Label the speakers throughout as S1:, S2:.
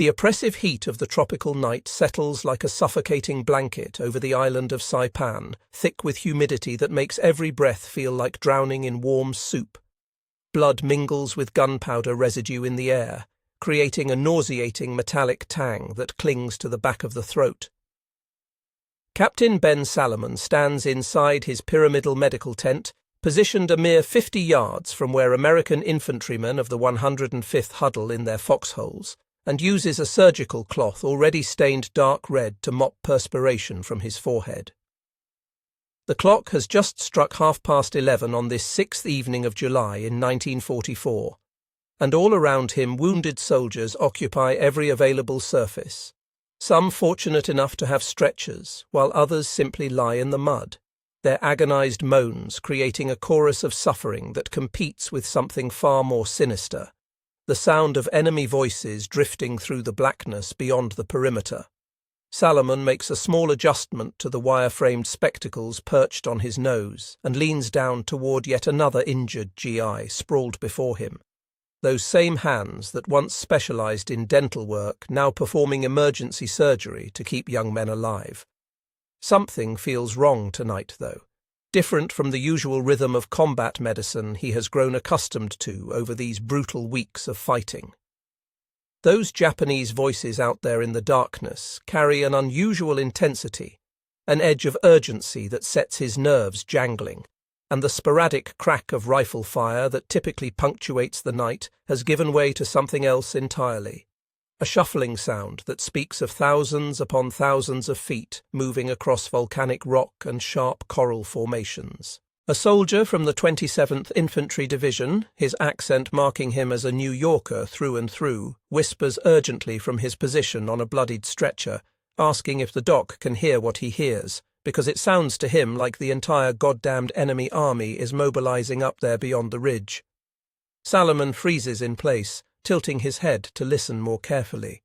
S1: The oppressive heat of the tropical night settles like a suffocating blanket over the island of Saipan, thick with humidity that makes every breath feel like drowning in warm soup. Blood mingles with gunpowder residue in the air, creating a nauseating metallic tang that clings to the back of the throat. Captain Ben Salomon stands inside his pyramidal medical tent, positioned a mere 50 yards from where American infantrymen of the 105th huddle in their foxholes, and uses a surgical cloth already stained dark red to mop perspiration from his forehead. The clock has just struck 11:30 on this 6th evening of July in 1944, and all around him wounded soldiers occupy every available surface, some fortunate enough to have stretchers, while others simply lie in the mud, their agonized moans creating a chorus of suffering that competes with something far more sinister, the sound of enemy voices drifting through the blackness beyond the perimeter. Salomon makes a small adjustment to the wire-framed spectacles perched on his nose and leans down toward yet another injured GI sprawled before him. Those same hands that once specialized in dental work now performing emergency surgery to keep young men alive. Something feels wrong tonight, though, different from the usual rhythm of combat medicine he has grown accustomed to over these brutal weeks of fighting. Those Japanese voices out there in the darkness carry an unusual intensity, an edge of urgency that sets his nerves jangling, and the sporadic crack of rifle fire that typically punctuates the night has given way to something else entirely, a shuffling sound that speaks of thousands upon thousands of feet moving across volcanic rock and sharp coral formations. A soldier from the 27th Infantry Division, his accent marking him as a New Yorker through and through, whispers urgently from his position on a bloodied stretcher, asking if the doc can hear what he hears, because it sounds to him like the entire goddamned enemy army is mobilizing up there beyond the ridge. Salomon freezes in place, tilting his head to listen more carefully.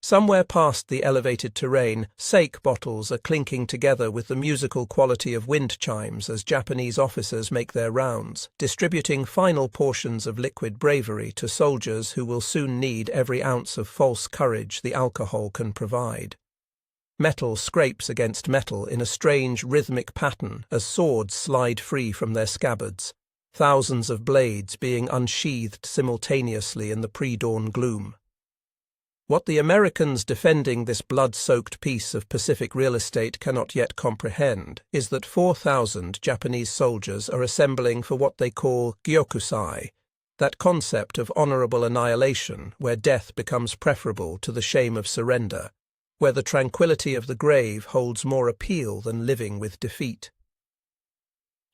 S1: Somewhere past the elevated terrain, sake bottles are clinking together with the musical quality of wind chimes as Japanese officers make their rounds, distributing final portions of liquid bravery to soldiers who will soon need every ounce of false courage the alcohol can provide. Metal scrapes against metal in a strange rhythmic pattern as swords slide free from their scabbards, thousands of blades being unsheathed simultaneously in the pre-dawn gloom. What the Americans defending this blood-soaked piece of Pacific real estate cannot yet comprehend is that 4,000 Japanese soldiers are assembling for what they call Gyokusai, that concept of honorable annihilation where death becomes preferable to the shame of surrender, where the tranquility of the grave holds more appeal than living with defeat.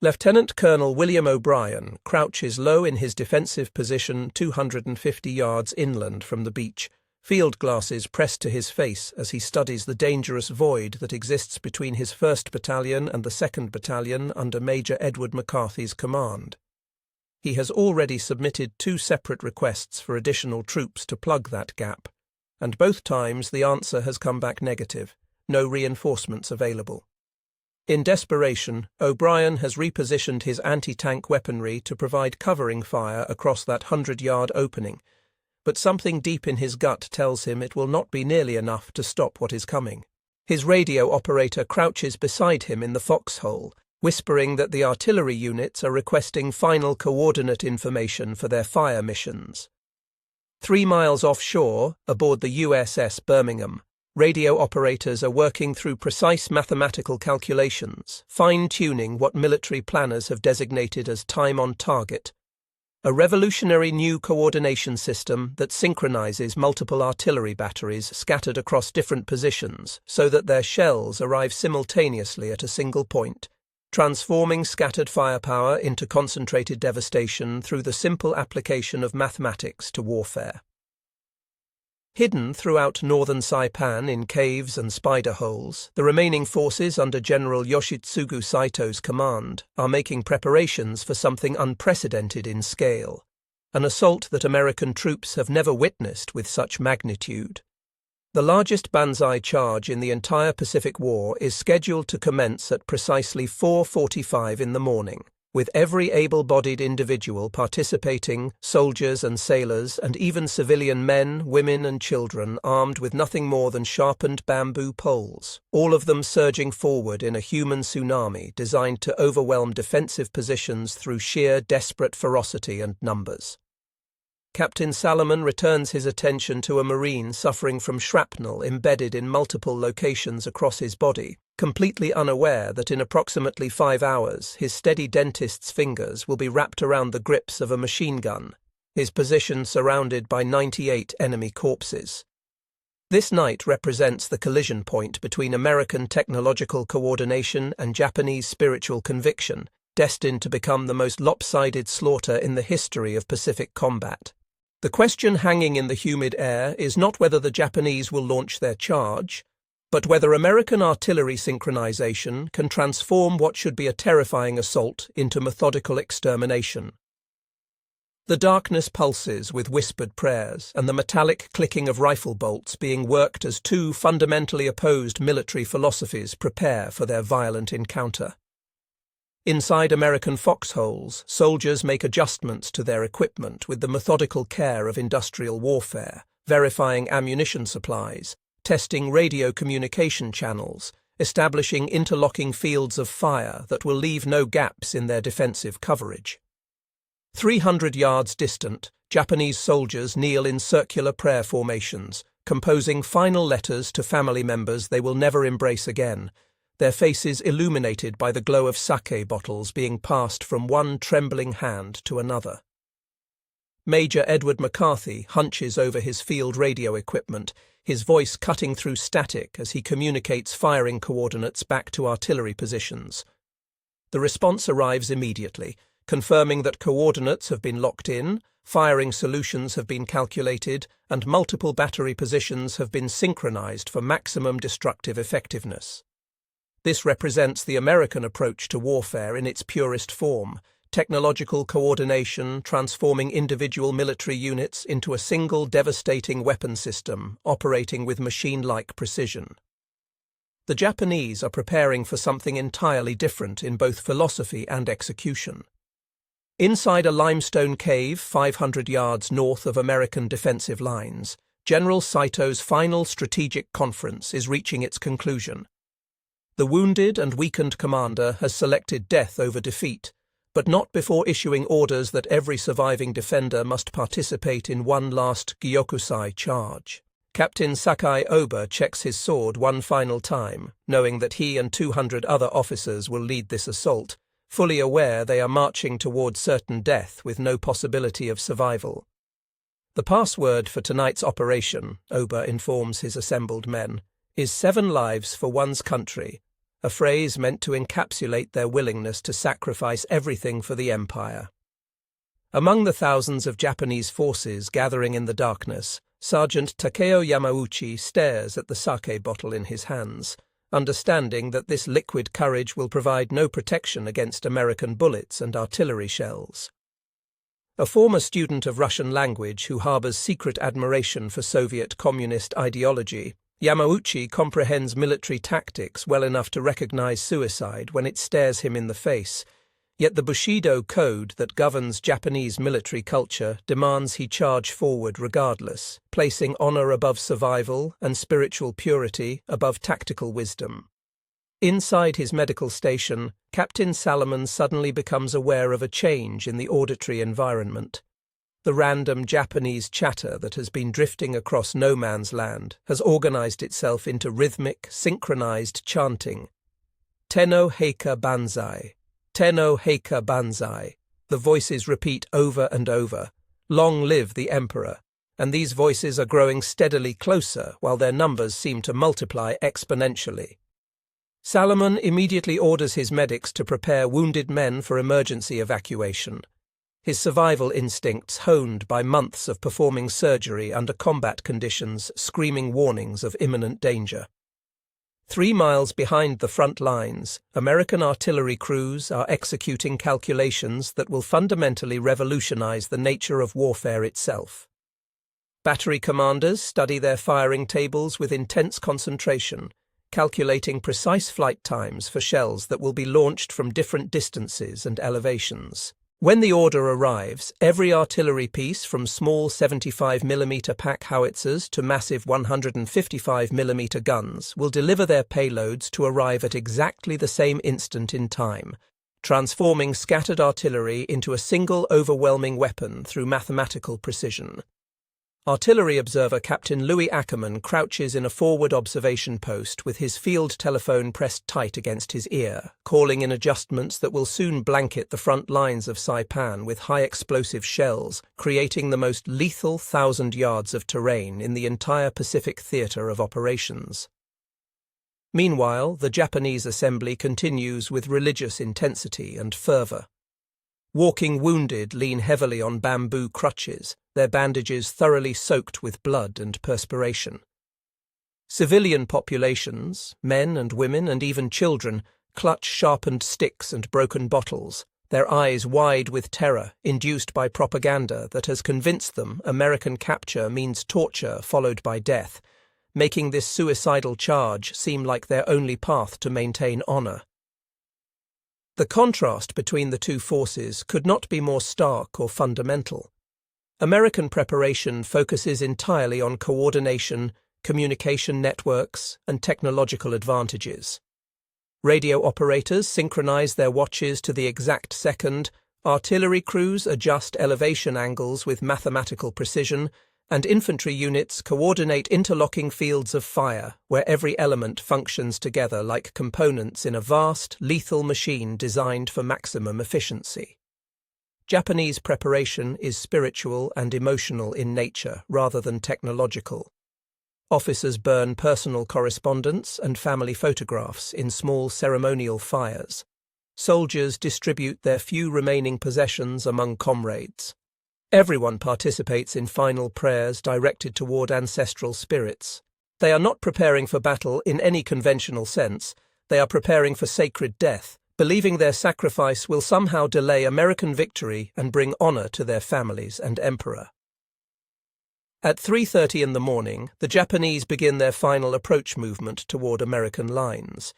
S1: Lieutenant Colonel William O'Brien crouches low in his defensive position 250 yards inland from the beach, field glasses pressed to his face as he studies the dangerous void that exists between his 1st Battalion and the 2nd Battalion under Major Edward McCarthy's command. He has already submitted 2 separate requests for additional troops to plug that gap, and both times the answer has come back negative, no reinforcements available. In desperation, O'Brien has repositioned his anti-tank weaponry to provide covering fire across that 100-yard opening, but something deep in his gut tells him it will not be nearly enough to stop what is coming. His radio operator crouches beside him in the foxhole, whispering that the artillery units are requesting final coordinate information for their fire missions. 3 miles offshore, aboard the USS Birmingham, radio operators are working through precise mathematical calculations, fine-tuning what military planners have designated as time on target, a revolutionary new coordination system that synchronizes multiple artillery batteries scattered across different positions so that their shells arrive simultaneously at a single point, transforming scattered firepower into concentrated devastation through the simple application of mathematics to warfare. Hidden throughout northern Saipan in caves and spider holes, the remaining forces under General Yoshitsugu Saito's command are making preparations for something unprecedented in scale, an assault that American troops have never witnessed with such magnitude. The largest Banzai charge in the entire Pacific War is scheduled to commence at precisely 4:45 in the morning, with every able-bodied individual participating, soldiers and sailors, and even civilian men, women and children armed with nothing more than sharpened bamboo poles, all of them surging forward in a human tsunami designed to overwhelm defensive positions through sheer desperate ferocity and numbers. Captain Salomon returns his attention to a Marine suffering from shrapnel embedded in multiple locations across his body, completely unaware that in approximately 5 hours his steady dentist's fingers will be wrapped around the grips of a machine gun, his position surrounded by 98 enemy corpses. This night represents the collision point between American technological coordination and Japanese spiritual conviction, destined to become the most lopsided slaughter in the history of Pacific combat. The question hanging in the humid air is not whether the Japanese will launch their charge, but whether American artillery synchronization can transform what should be a terrifying assault into methodical extermination. The darkness pulses with whispered prayers and the metallic clicking of rifle bolts being worked as two fundamentally opposed military philosophies prepare for their violent encounter. Inside American foxholes, soldiers make adjustments to their equipment with the methodical care of industrial warfare, verifying ammunition supplies, testing radio communication channels, establishing interlocking fields of fire that will leave no gaps in their defensive coverage. 300 yards distant, Japanese soldiers kneel in circular prayer formations, composing final letters to family members they will never embrace again, their faces illuminated by the glow of sake bottles being passed from one trembling hand to another. Major Edward McCarthy hunches over his field radio equipment, his voice cutting through static as he communicates firing coordinates back to artillery positions. The response arrives immediately, confirming that coordinates have been locked in, firing solutions have been calculated, and multiple battery positions have been synchronized for maximum destructive effectiveness. This represents the American approach to warfare in its purest form, technological coordination transforming individual military units into a single devastating weapon system operating with machine-like precision. The Japanese are preparing for something entirely different in both philosophy and execution. Inside a limestone cave 500 yards north of American defensive lines, General Saito's final strategic conference is reaching its conclusion. The wounded and weakened commander has selected death over defeat, but not before issuing orders that every surviving defender must participate in one last Gyokusai charge. Captain Sakai Oba checks his sword one final time, knowing that he and 200 other officers will lead this assault, fully aware they are marching toward certain death with no possibility of survival. The password for tonight's operation, Oba informs his assembled men, is 7 lives for one's country, a phrase meant to encapsulate their willingness to sacrifice everything for the empire. Among the thousands of Japanese forces gathering in the darkness, Sergeant Takeo Yamauchi stares at the sake bottle in his hands, understanding that this liquid courage will provide no protection against American bullets and artillery shells. A former student of Russian language who harbors secret admiration for Soviet communist ideology, Yamauchi comprehends military tactics well enough to recognize suicide when it stares him in the face, yet the Bushido code that governs Japanese military culture demands he charge forward regardless, placing honor above survival and spiritual purity above tactical wisdom. Inside his medical station, Captain Salomon suddenly becomes aware of a change in the auditory environment. The random Japanese chatter that has been drifting across no man's land has organized itself into rhythmic, synchronized chanting. Tenno Heika Banzai, Tenno Heika Banzai. The voices repeat over and over. Long live the Emperor. And these voices are growing steadily closer while their numbers seem to multiply exponentially. Salomon immediately orders his medics to prepare wounded men for emergency evacuation. His survival instincts honed by months of performing surgery under combat conditions screaming warnings of imminent danger. 3 miles behind the front lines, American artillery crews are executing calculations that will fundamentally revolutionize the nature of warfare itself. Battery commanders study their firing tables with intense concentration, calculating precise flight times for shells that will be launched from different distances and elevations. When the order arrives, every artillery piece from small 75mm pack howitzers to massive 155mm guns will deliver their payloads to arrive at exactly the same instant in time, transforming scattered artillery into a single overwhelming weapon through mathematical precision. Artillery observer Captain Louis Ackerman crouches in a forward observation post with his field telephone pressed tight against his ear, calling in adjustments that will soon blanket the front lines of Saipan with high-explosive shells, creating the most lethal 1,000 yards of terrain in the entire Pacific theater of operations. Meanwhile, the Japanese assembly continues with religious intensity and fervor. Walking wounded lean heavily on bamboo crutches, their bandages thoroughly soaked with blood and perspiration. Civilian populations, men and women and even children, clutch sharpened sticks and broken bottles, their eyes wide with terror induced by propaganda that has convinced them American capture means torture followed by death, making this suicidal charge seem like their only path to maintain honor. The contrast between the two forces could not be more stark or fundamental. American preparation focuses entirely on coordination, communication networks, and technological advantages. Radio operators synchronize their watches to the exact second, artillery crews adjust elevation angles with mathematical precision, and infantry units coordinate interlocking fields of fire where every element functions together like components in a vast, lethal machine designed for maximum efficiency. Japanese preparation is spiritual and emotional in nature rather than technological. Officers burn personal correspondence and family photographs in small ceremonial fires. Soldiers distribute their few remaining possessions among comrades. Everyone participates in final prayers directed toward ancestral spirits. They are not preparing for battle in any conventional sense. They are preparing for sacred death, believing their sacrifice will somehow delay American victory and bring honor to their families and emperor. At 3:30 in the morning, the Japanese begin their final approach movement toward American lines.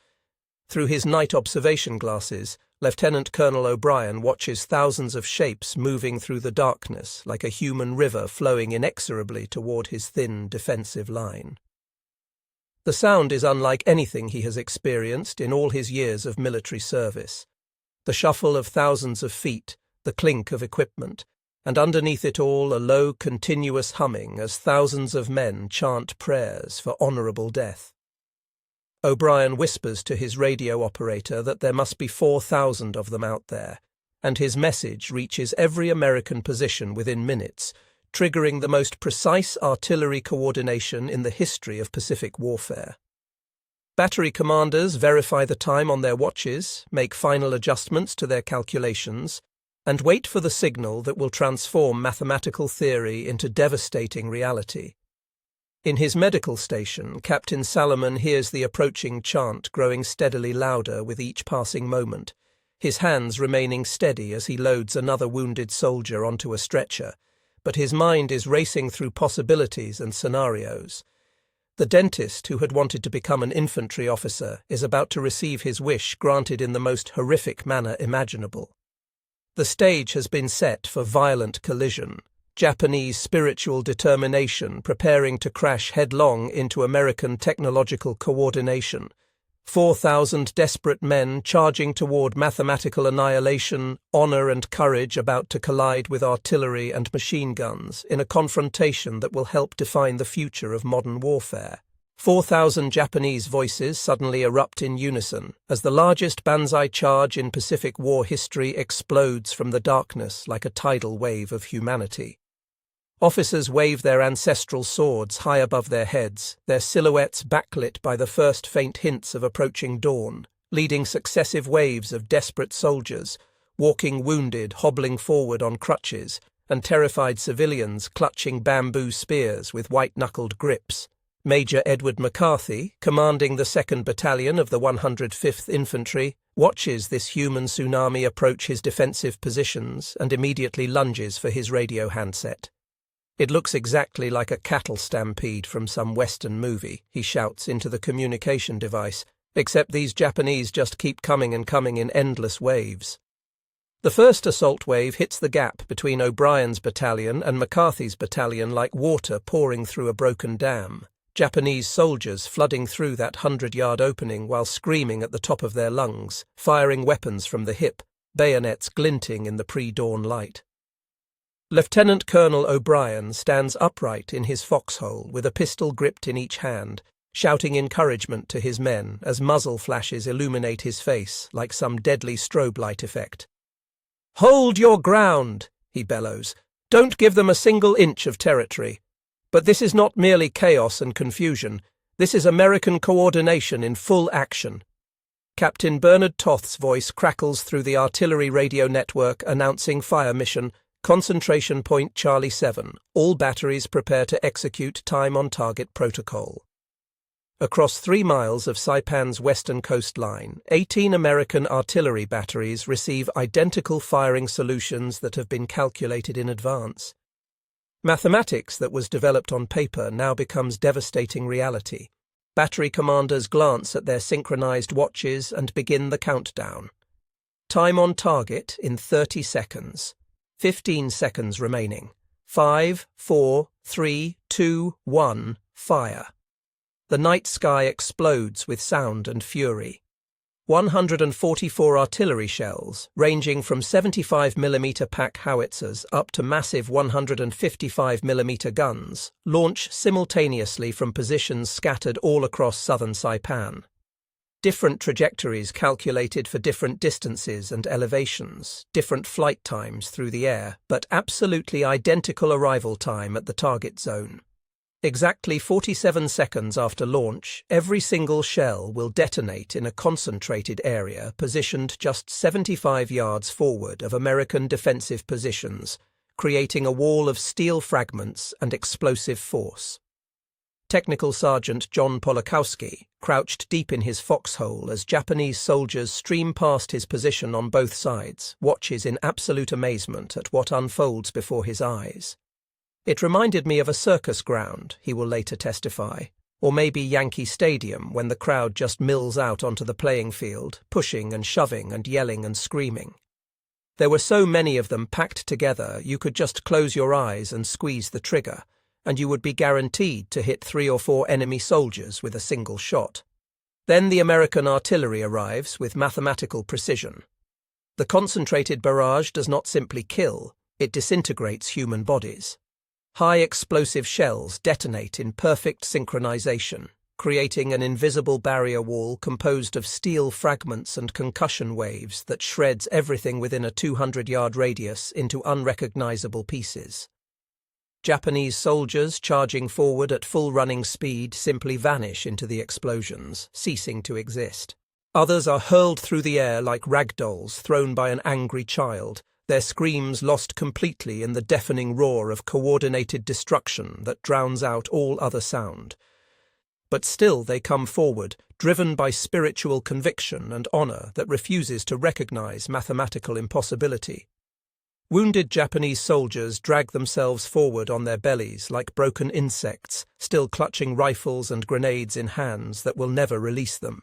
S1: Through his night observation glasses, Lieutenant Colonel O'Brien watches thousands of shapes moving through the darkness like a human river flowing inexorably toward his thin defensive line. The sound is unlike anything he has experienced in all his years of military service. The shuffle of thousands of feet, the clink of equipment, and underneath it all a low, continuous humming as thousands of men chant prayers for honorable death. O'Brien whispers to his radio operator that there must be 4,000 of them out there, and his message reaches every American position within minutes, triggering the most precise artillery coordination in the history of Pacific warfare. Battery commanders verify the time on their watches, make final adjustments to their calculations, and wait for the signal that will transform mathematical theory into devastating reality. In his medical station, Captain Salomon hears the approaching chant growing steadily louder with each passing moment, his hands remaining steady as he loads another wounded soldier onto a stretcher, but his mind is racing through possibilities and scenarios. The dentist who had wanted to become an infantry officer is about to receive his wish granted in the most horrific manner imaginable. The stage has been set for violent collision. Japanese spiritual determination preparing to crash headlong into American technological coordination, 4,000 desperate men charging toward mathematical annihilation, honor and courage about to collide with artillery and machine guns in a confrontation that will help define the future of modern warfare. 4,000 Japanese voices suddenly erupt in unison as the largest banzai charge in Pacific War history explodes from the darkness like a tidal wave of humanity. Officers wave their ancestral swords high above their heads, their silhouettes backlit by the first faint hints of approaching dawn, leading successive waves of desperate soldiers, walking wounded, hobbling forward on crutches, and terrified civilians clutching bamboo spears with white-knuckled grips. Major Edward McCarthy, commanding the 2nd Battalion of the 105th Infantry, watches this human tsunami approach his defensive positions and immediately lunges for his radio handset. "It looks exactly like a cattle stampede from some Western movie," he shouts into the communication device, "except these Japanese just keep coming and coming in endless waves." The first assault wave hits the gap between O'Brien's battalion and McCarthy's battalion like water pouring through a broken dam. Japanese soldiers flooding through that 100-yard opening while screaming at the top of their lungs, firing weapons from the hip, bayonets glinting in the pre-dawn light. Lieutenant Colonel O'Brien stands upright in his foxhole with a pistol gripped in each hand, shouting encouragement to his men as muzzle flashes illuminate his face like some deadly strobe light effect. "Hold your ground," he bellows. "Don't give them a single inch of territory. But this is not merely chaos and confusion. This is American coordination in full action." Captain Bernard Toth's voice crackles through the artillery radio network announcing fire mission, concentration point Charlie 7. All batteries prepare to execute time-on-target protocol. Across 3 miles of Saipan's western coastline, 18 American artillery batteries receive identical firing solutions that have been calculated in advance. Mathematics that was developed on paper now becomes devastating reality. Battery commanders glance at their synchronized watches and begin the countdown. Time on target in 30 seconds. 15 seconds remaining. 5, 4, 3, 2, 1, fire. The night sky explodes with sound and fury. 144 artillery shells, ranging from 75mm pack howitzers up to massive 155mm guns, launch simultaneously from positions scattered all across southern Saipan. Different trajectories calculated for different distances and elevations, different flight times through the air, but absolutely identical arrival time at the target zone. Exactly 47 seconds after launch, every single shell will detonate in a concentrated area positioned just 75 yards forward of American defensive positions, creating a wall of steel fragments and explosive force. Technical Sergeant John Polakowski crouched deep in his foxhole as Japanese soldiers stream past his position on both sides, watches in absolute amazement at what unfolds before his eyes. "It reminded me of a circus ground," he will later testify, or maybe Yankee Stadium when the crowd just mills out onto the playing field, pushing and shoving and yelling and screaming. There were so many of them packed together you could just close your eyes and squeeze the trigger, and you would be guaranteed to hit 3 or 4 enemy soldiers with a single shot. Then the American artillery arrives with mathematical precision. The concentrated barrage does not simply kill, it disintegrates human bodies. High explosive shells detonate in perfect synchronization, creating an invisible barrier wall composed of steel fragments and concussion waves that shreds everything within a 200-yard radius into unrecognizable pieces. Japanese soldiers charging forward at full running speed simply vanish into the explosions, ceasing to exist. Others are hurled through the air like ragdolls thrown by an angry child, their screams lost completely in the deafening roar of coordinated destruction that drowns out all other sound. But still they come forward, driven by spiritual conviction and honor that refuses to recognize mathematical impossibility. Wounded Japanese soldiers drag themselves forward on their bellies like broken insects, still clutching rifles and grenades in hands that will never release them.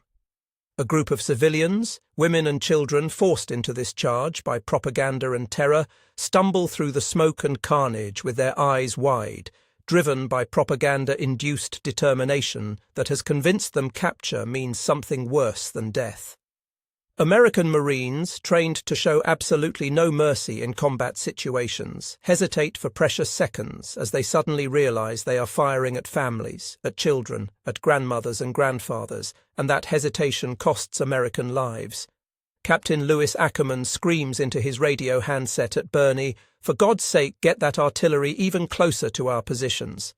S1: A group of civilians, women and children forced into this charge by propaganda and terror, stumble through the smoke and carnage with their eyes wide, driven by propaganda-induced determination that has convinced them capture means something worse than death. American Marines, trained to show absolutely no mercy in combat situations, hesitate for precious seconds as they suddenly realize they are firing at families, at children, at grandmothers and grandfathers, and that hesitation costs American lives. Captain Lewis Ackerman screams into his radio handset at Bernie, "For God's sake, get that artillery even closer to our positions."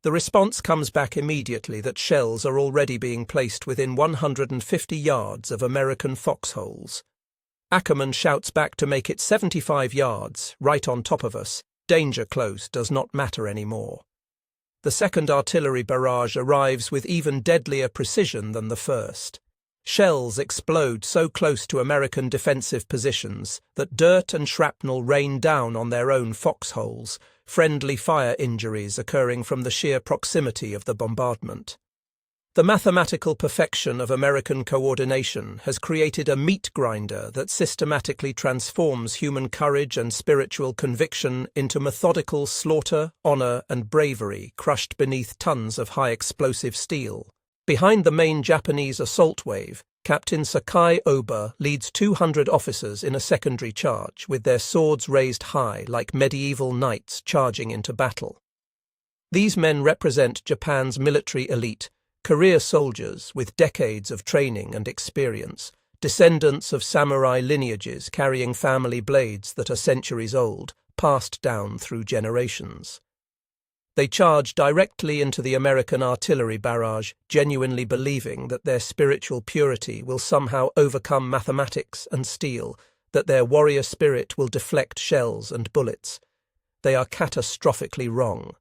S1: The response comes back immediately that shells are already being placed within 150 yards of American foxholes. Ackerman shouts back to make it 75 yards, right on top of us. Danger close does not matter anymore. The second artillery barrage arrives with even deadlier precision than the first. Shells explode so close to American defensive positions that dirt and shrapnel rain down on their own foxholes, friendly fire injuries occurring from the sheer proximity of the bombardment. The mathematical perfection of American coordination has created a meat grinder that systematically transforms human courage and spiritual conviction into methodical slaughter, honor, and bravery crushed beneath tons of high-explosive steel. Behind the main Japanese assault wave, Captain Sakai Oba leads 200 officers in a secondary charge, with their swords raised high like medieval knights charging into battle. These men represent Japan's military elite, career soldiers with decades of training and experience, descendants of samurai lineages carrying family blades that are centuries old, passed down through generations. They charge directly into the American artillery barrage, genuinely believing that their spiritual purity will somehow overcome mathematics and steel, that their warrior spirit will deflect shells and bullets. They are catastrophically wrong.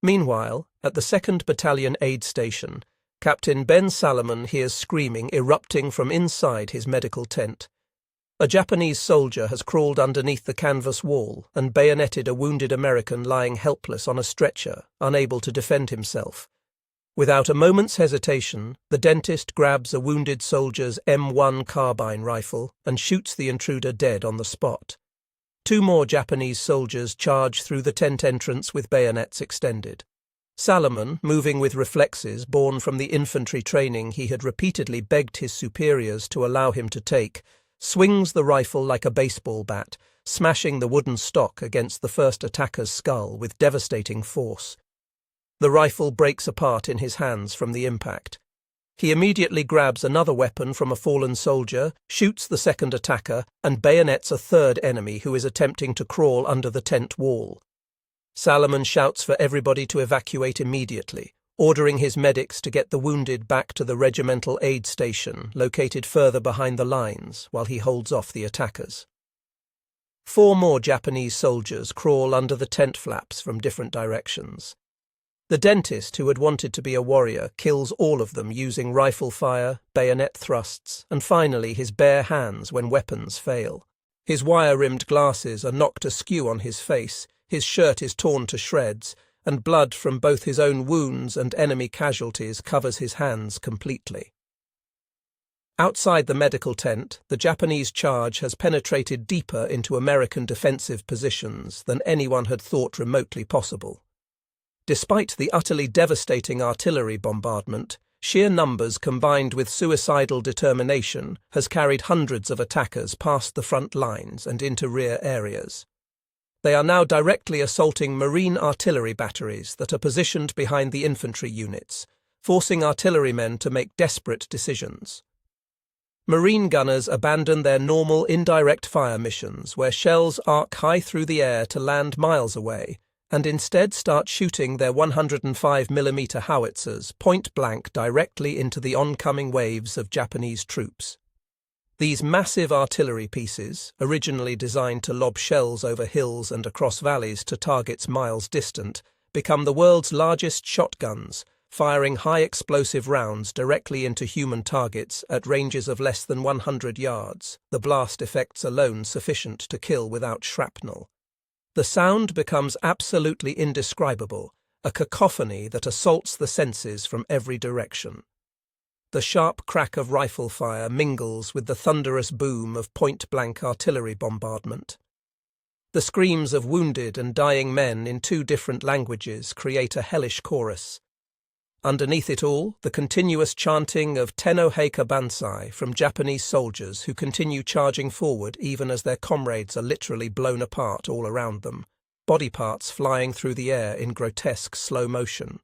S1: Meanwhile, at the 2nd Battalion aid station, Captain Ben Salomon hears screaming erupting from inside his medical tent. A Japanese soldier has crawled underneath the canvas wall and bayoneted a wounded American lying helpless on a stretcher, unable to defend himself. Without a moment's hesitation, the dentist grabs a wounded soldier's M1 carbine rifle and shoots the intruder dead on the spot. 2 more Japanese soldiers charge through the tent entrance with bayonets extended. Salomon, moving with reflexes born from the infantry training he had repeatedly begged his superiors to allow him to take, swings the rifle like a baseball bat, smashing the wooden stock against the first attacker's skull with devastating force. The rifle breaks apart in his hands from the impact. He immediately grabs another weapon from a fallen soldier, shoots the second attacker, and bayonets a third enemy who is attempting to crawl under the tent wall. Salomon shouts for everybody to evacuate immediately, ordering his medics to get the wounded back to the regimental aid station, located further behind the lines, while he holds off the attackers. 4 more Japanese soldiers crawl under the tent flaps from different directions. The dentist, who had wanted to be a warrior, kills all of them using rifle fire, bayonet thrusts, and finally his bare hands when weapons fail. His wire-rimmed glasses are knocked askew on his face, his shirt is torn to shreds, and blood from both his own wounds and enemy casualties covers his hands completely. Outside the medical tent, the Japanese charge has penetrated deeper into American defensive positions than anyone had thought remotely possible. Despite the utterly devastating artillery bombardment, sheer numbers combined with suicidal determination has carried hundreds of attackers past the front lines and into rear areas. They are now directly assaulting marine artillery batteries that are positioned behind the infantry units, forcing artillerymen to make desperate decisions. Marine gunners abandon their normal indirect fire missions where shells arc high through the air to land miles away, and instead start shooting their 105mm howitzers point-blank directly into the oncoming waves of Japanese troops. These massive artillery pieces, originally designed to lob shells over hills and across valleys to targets miles distant, become the world's largest shotguns, firing high-explosive rounds directly into human targets at ranges of less than 100 yards, the blast effects alone sufficient to kill without shrapnel. The sound becomes absolutely indescribable, a cacophony that assaults the senses from every direction. The sharp crack of rifle fire mingles with the thunderous boom of point-blank artillery bombardment. The screams of wounded and dying men in 2 different languages create a hellish chorus. Underneath it all, the continuous chanting of Tenno Heika Bansai from Japanese soldiers who continue charging forward even as their comrades are literally blown apart all around them, body parts flying through the air in grotesque slow motion.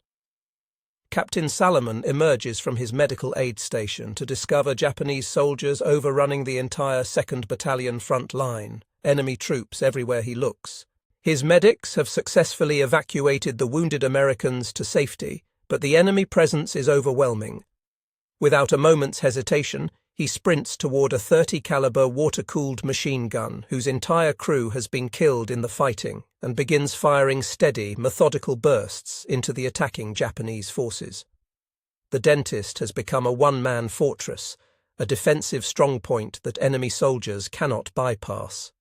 S1: Captain Salomon emerges from his medical aid station to discover Japanese soldiers overrunning the entire 2nd Battalion front line, enemy troops everywhere he looks. His medics have successfully evacuated the wounded Americans to safety, but the enemy presence is overwhelming. Without a moment's hesitation, he sprints toward a 30-caliber water-cooled machine gun whose entire crew has been killed in the fighting and begins firing steady, methodical bursts into the attacking Japanese forces. The dentist has become a one-man fortress, a defensive strongpoint that enemy soldiers cannot bypass.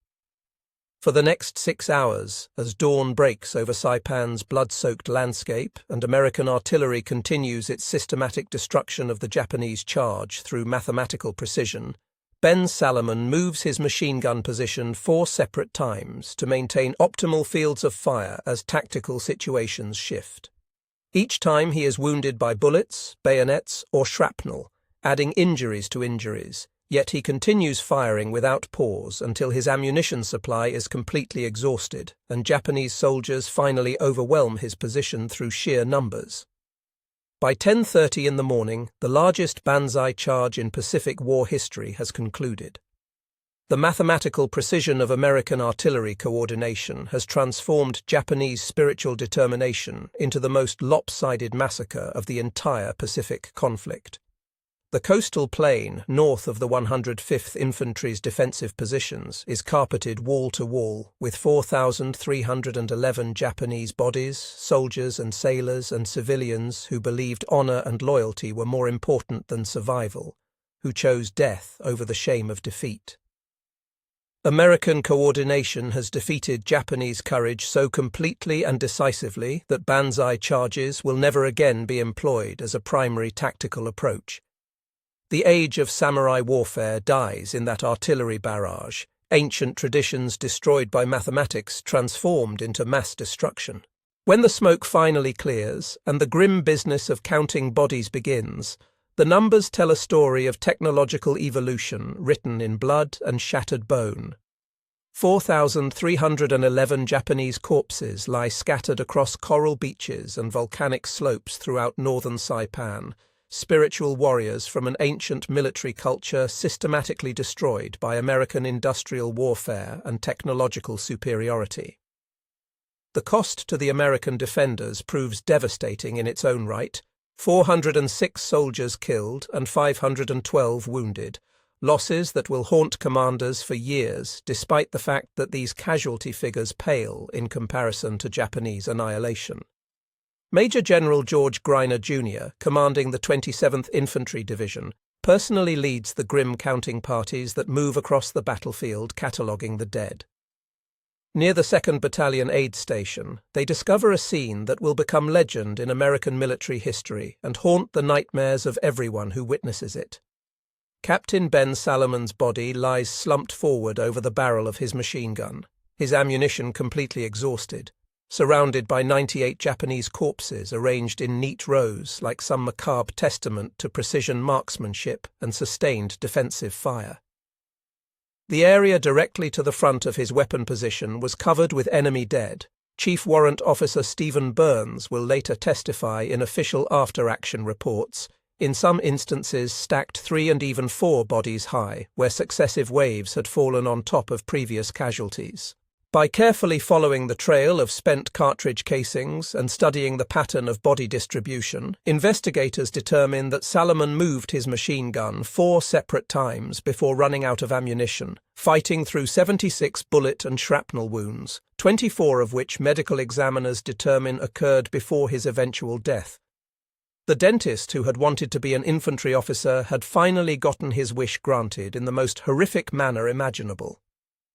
S1: For the next 6 hours, as dawn breaks over Saipan's blood-soaked landscape and American artillery continues its systematic destruction of the Japanese charge through mathematical precision, Ben Salomon moves his machine gun position 4 separate times to maintain optimal fields of fire as tactical situations shift. Each time he is wounded by bullets, bayonets, or shrapnel, adding injuries to injuries, yet he continues firing without pause until his ammunition supply is completely exhausted and Japanese soldiers finally overwhelm his position through sheer numbers. By 10:30 in the morning, the largest Banzai charge in Pacific War history has concluded. The mathematical precision of American artillery coordination has transformed Japanese spiritual determination into the most lopsided massacre of the entire Pacific conflict. The coastal plain north of the 105th Infantry's defensive positions is carpeted wall-to-wall with 4,311 Japanese bodies, soldiers and sailors and civilians who believed honor and loyalty were more important than survival, who chose death over the shame of defeat. American coordination has defeated Japanese courage so completely and decisively that Banzai charges will never again be employed as a primary tactical approach. The age of samurai warfare dies in that artillery barrage, ancient traditions destroyed by mathematics transformed into mass destruction. When the smoke finally clears and the grim business of counting bodies begins, the numbers tell a story of technological evolution written in blood and shattered bone. 4,311 Japanese corpses lie scattered across coral beaches and volcanic slopes throughout northern Saipan, spiritual warriors from an ancient military culture systematically destroyed by American industrial warfare and technological superiority. The cost to the American defenders proves devastating in its own right: 406 soldiers killed and 512 wounded, losses that will haunt commanders for years, despite the fact that these casualty figures pale in comparison to Japanese annihilation. Major General George Greiner Jr., commanding the 27th Infantry Division, personally leads the grim counting parties that move across the battlefield cataloguing the dead. Near the 2nd Battalion Aid Station, they discover a scene that will become legend in American military history and haunt the nightmares of everyone who witnesses it. Captain Ben Salomon's body lies slumped forward over the barrel of his machine gun, his ammunition completely exhausted, surrounded by 98 Japanese corpses arranged in neat rows like some macabre testament to precision marksmanship and sustained defensive fire. The area directly to the front of his weapon position was covered with enemy dead. Chief Warrant Officer Stephen Burns will later testify in official after-action reports, in some instances stacked 3 and even 4 bodies high, where successive waves had fallen on top of previous casualties. By carefully following the trail of spent cartridge casings and studying the pattern of body distribution, investigators determine that Salomon moved his machine gun 4 separate times before running out of ammunition, fighting through 76 bullet and shrapnel wounds, 24 of which medical examiners determine occurred before his eventual death. The dentist who had wanted to be an infantry officer had finally gotten his wish granted in the most horrific manner imaginable.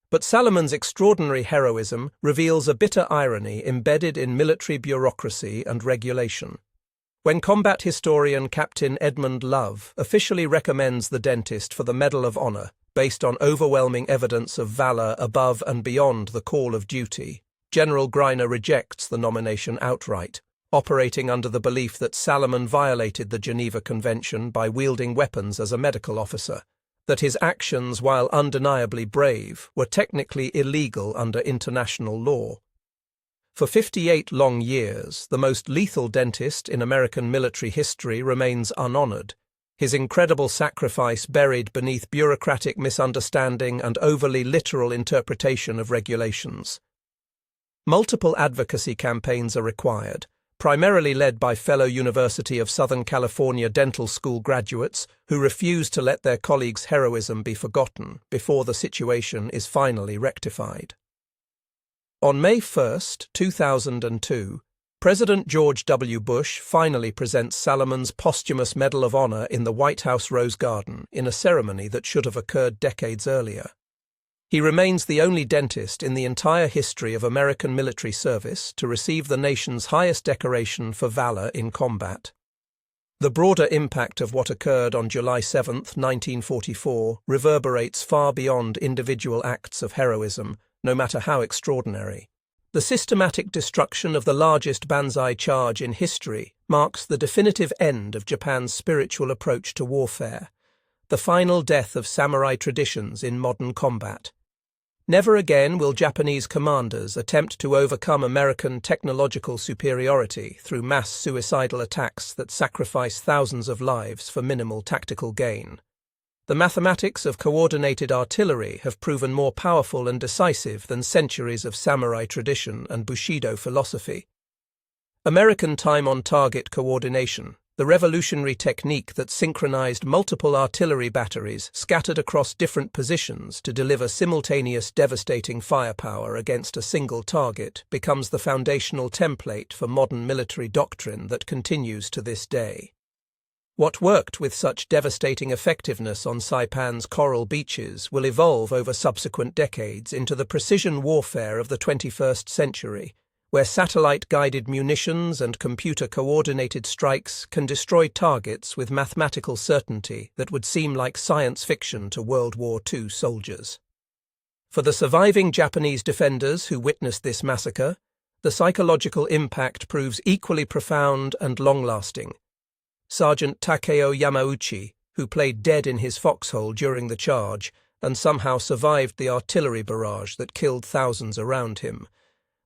S1: But Salomon's extraordinary heroism reveals a bitter irony embedded in military bureaucracy and regulation. When combat historian Captain Edmund Love officially recommends the dentist for the Medal of Honor, based on overwhelming evidence of valor above and beyond the call of duty, General Greiner rejects the nomination outright, operating under the belief that Salomon violated the Geneva Convention by wielding weapons as a medical officer, that his actions, while undeniably brave, were technically illegal under international law. For 58 long years, the most lethal dentist in American military history remains unhonored, his incredible sacrifice buried beneath bureaucratic misunderstanding and overly literal interpretation of regulations. Multiple advocacy campaigns are required, primarily led by fellow University of Southern California dental school graduates who refuse to let their colleagues' heroism be forgotten before the situation is finally rectified. On May 1, 2002, President George W. Bush finally presents Salomon's posthumous Medal of Honor in the White House Rose Garden in a ceremony that should have occurred decades earlier. He remains the only dentist in the entire history of American military service to receive the nation's highest decoration for valor in combat. The broader impact of what occurred on July 7, 1944, reverberates far beyond individual acts of heroism, no matter how extraordinary. The systematic destruction of the largest Banzai charge in history marks the definitive end of Japan's spiritual approach to warfare, the final death of samurai traditions in modern combat. Never again will Japanese commanders attempt to overcome American technological superiority through mass suicidal attacks that sacrifice thousands of lives for minimal tactical gain. The mathematics of coordinated artillery have proven more powerful and decisive than centuries of samurai tradition and Bushido philosophy. American time-on-target coordination, the revolutionary technique that synchronized multiple artillery batteries scattered across different positions to deliver simultaneous devastating firepower against a single target, becomes the foundational template for modern military doctrine that continues to this day. What worked with such devastating effectiveness on Saipan's coral beaches will evolve over subsequent decades into the precision warfare of the 21st century, where satellite-guided munitions and computer-coordinated strikes can destroy targets with mathematical certainty that would seem like science fiction to World War II soldiers. For the surviving Japanese defenders who witnessed this massacre, the psychological impact proves equally profound and long-lasting. Sergeant Takeo Yamauchi, who played dead in his foxhole during the charge and somehow survived the artillery barrage that killed thousands around him,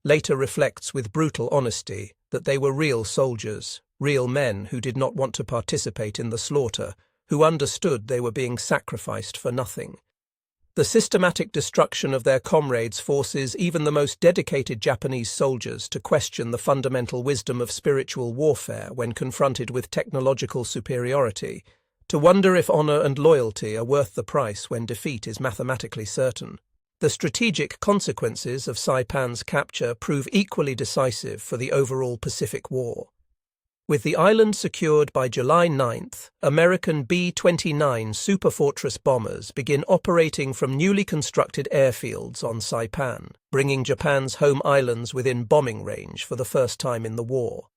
S1: later reflects with brutal honesty that they were real soldiers, real men who did not want to participate in the slaughter, who understood they were being sacrificed for nothing. The systematic destruction of their comrades forces even the most dedicated Japanese soldiers to question the fundamental wisdom of spiritual warfare when confronted with technological superiority, to wonder if honor and loyalty are worth the price when defeat is mathematically certain. The strategic consequences of Saipan's capture prove equally decisive for the overall Pacific War. With the island secured by July 9th, American B-29 Superfortress bombers begin operating from newly constructed airfields on Saipan, bringing Japan's home islands within bombing range for the first time in the war.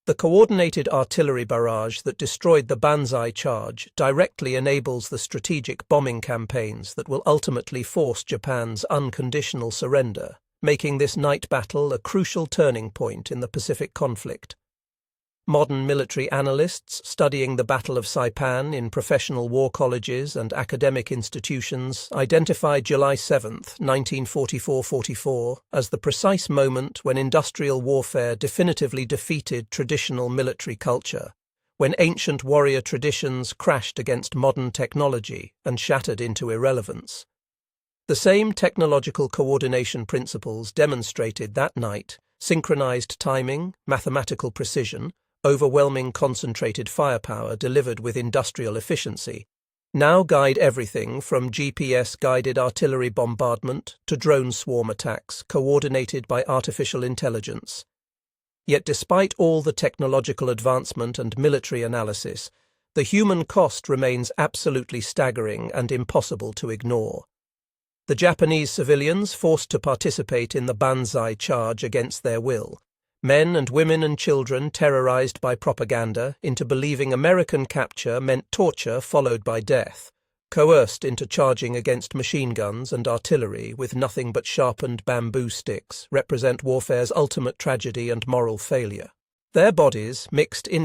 S1: The coordinated artillery barrage that destroyed the Banzai charge directly enables the strategic bombing campaigns that will ultimately force Japan's unconditional surrender, making this night battle a crucial turning point in the Pacific conflict. Modern military analysts studying the Battle of Saipan in professional war colleges and academic institutions identify July 7, 1944-44, as the precise moment when industrial warfare definitively defeated traditional military culture, when ancient warrior traditions crashed against modern technology and shattered into irrelevance. The same technological coordination principles demonstrated that night, synchronized timing, mathematical precision, overwhelming concentrated firepower delivered with industrial efficiency, now guide everything from GPS-guided artillery bombardment to drone swarm attacks coordinated by artificial intelligence. Yet despite all the technological advancement and military analysis, the human cost remains absolutely staggering and impossible to ignore. The Japanese civilians forced to participate in the Banzai charge against their will, men and women and children terrorized by propaganda into believing American capture meant torture followed by death, coerced into charging against machine guns and artillery with nothing but sharpened bamboo sticks, represent warfare's ultimate tragedy and moral failure. Their bodies, mixed in